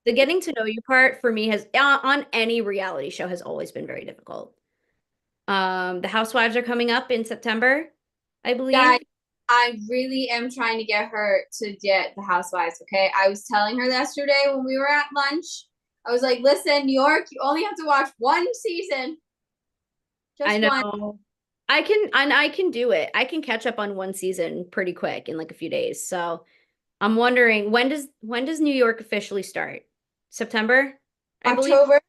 S1: The getting to know you part for me has on any reality show has always been very difficult. The Housewives are coming up in September, I
S2: Guys,
S1: believe.
S2: I really am trying to get her to get the housewives, okay? I was telling her yesterday when we were at lunch I was like, listen, New York, you only have to watch one season.
S1: I
S2: Just one.
S1: know. I can do it. I can catch up on one season pretty quick in like a few days. So I'm wondering when does New York officially start? September, I believe.
S2: October.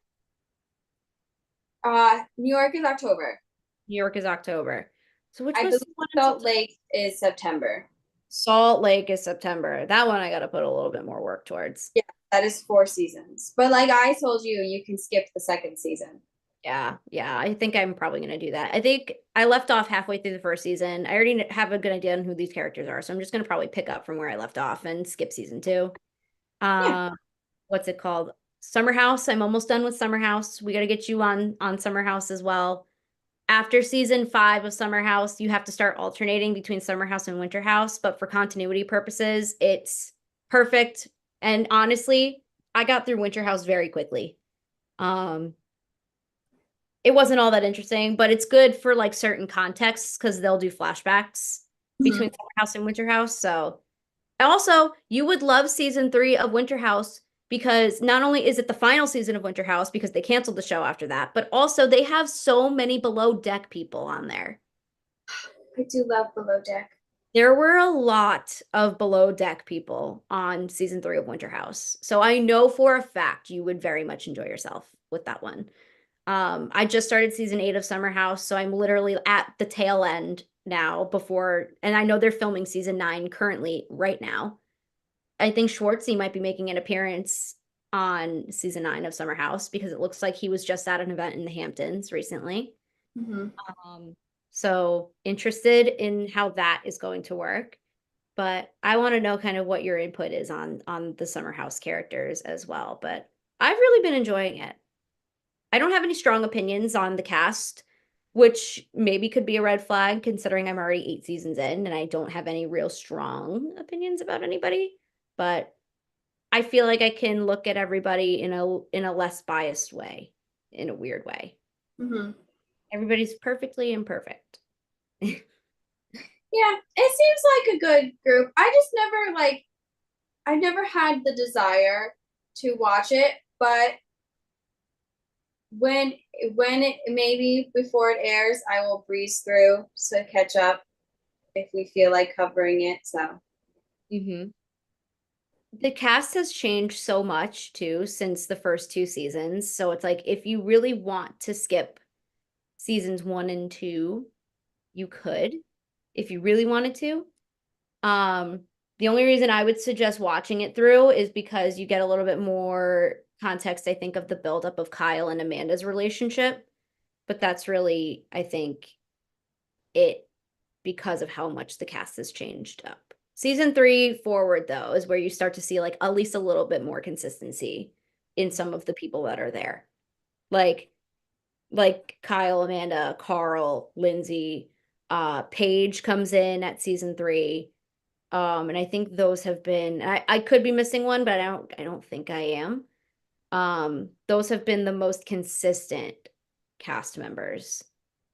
S2: New York is October.
S1: New York is October. So which
S2: I
S1: was
S2: believe
S1: the one in
S2: Salt
S1: September?
S2: Lake is September.
S1: Salt Lake is September. That one I got to put a little bit more work towards.
S2: Yeah, that is 4 seasons. But like I told you, you can skip the second season.
S1: Yeah. I think I'm probably gonna do that. I think I left off halfway through the first season. I already have a good idea on who these characters are, so I'm just gonna probably pick up from where I left off and skip season two.
S2: Yeah.
S1: Uh, what's it called? Summer House. I'm almost done with Summer House. We got to get you on Summer House as well. After season 5 of Summer House, you have to start alternating between Summer House and Winter House, but for continuity purposes, it's perfect. And honestly, I got through Winter House very quickly. Um, it wasn't all that interesting, but it's good for like certain contexts because they'll do flashbacks between
S2: Mhm.
S1: Summer House and Winter House. So also, you would love season 3 of Winter House because not only is it the final season of Winter House because they canceled the show after that, but also they have so many below deck people on there.
S2: I do love Below Deck.
S1: There were a lot of below deck people on season 3 of Winter House. So I know for a fact you would very much enjoy yourself with that one. I just started season 8 of Summer House, so I'm literally at the tail end now before, and I know they're filming season 9 currently right now. I think Schwartzy might be making an appearance on season 9 of Summer House because it looks like he was just at an event in the Hamptons recently.
S2: Mhm.
S1: Um, so interested in how that is going to work. But I want to know kind of what your input is on the Summer House characters as well. But I've really been enjoying it. I don't have any strong opinions on the cast, which maybe could be a red flag considering I'm already 8 seasons in and I don't have any real strong opinions about anybody. But I feel like I can look at everybody in a less biased way, in a weird way.
S2: Mhm.
S1: Everybody's perfectly imperfect.
S2: Yeah, it seems like a good group. I just never like I never had the desire to watch it, but when when it maybe before it airs, I will breeze through to catch up if we feel like covering it. So,
S1: hmm The cast has changed so much too since the first 2 seasons. So it's like if you really want to skip seasons 1 and 2, you could if you really wanted to. Um, the only reason I would suggest watching it through is because you get a little bit more context, I think, of the buildup of Kyle and Amanda's relationship. But that's really, I think, it because of how much the cast has changed up. Season 3 forward, though, is where you start to see like at least a little bit more consistency in some of the people that are there. Like Kyle, Amanda, Carl, Lindsay, Paige comes in at season 3. And I think those have been I could be missing one, but I don't think I am. Those have been the most consistent cast members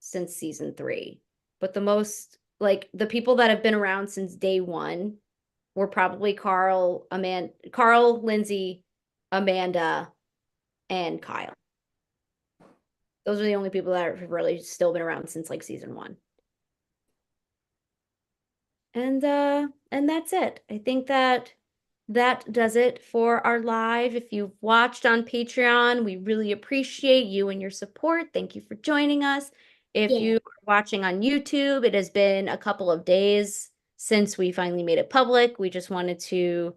S1: since season 3. But the most like the people that have been around since day one were probably Carl, Lindsay, Amanda, and Kyle. Those are the only people that have really still been around since like season 1. And that's it. I think that does it for our live. If you've watched on Patreon, we really appreciate you and your support. Thank you for joining us. If
S2: yeah.
S1: you are watching on YouTube, it has been a couple of days since we finally made it public. We just wanted to,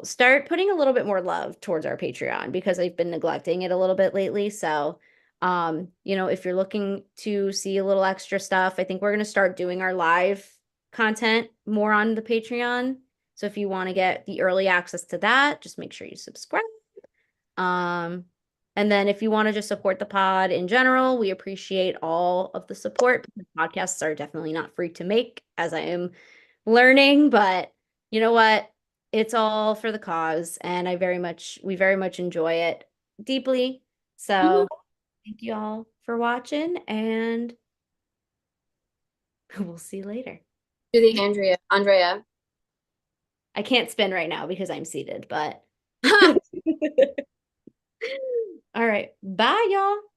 S1: start putting a little bit more love towards our Patreon because I've been neglecting it a little bit lately. So, if you're looking to see a little extra stuff, I think we're going to start doing our live content more on the Patreon. So if you want to get the early access to that, just make sure you subscribe. Um, and then if you want to just support the pod in general, we appreciate all of the support. Podcasts are definitely not free to make, as I am learning, but you know what? It's all for the cause, and we very much enjoy it deeply.
S2: Mhm.
S1: So thank you all for watching, and we'll see you later.
S2: Do the Andrea.
S1: I can't spin right now because I'm seated, but All right. Bye, y'all.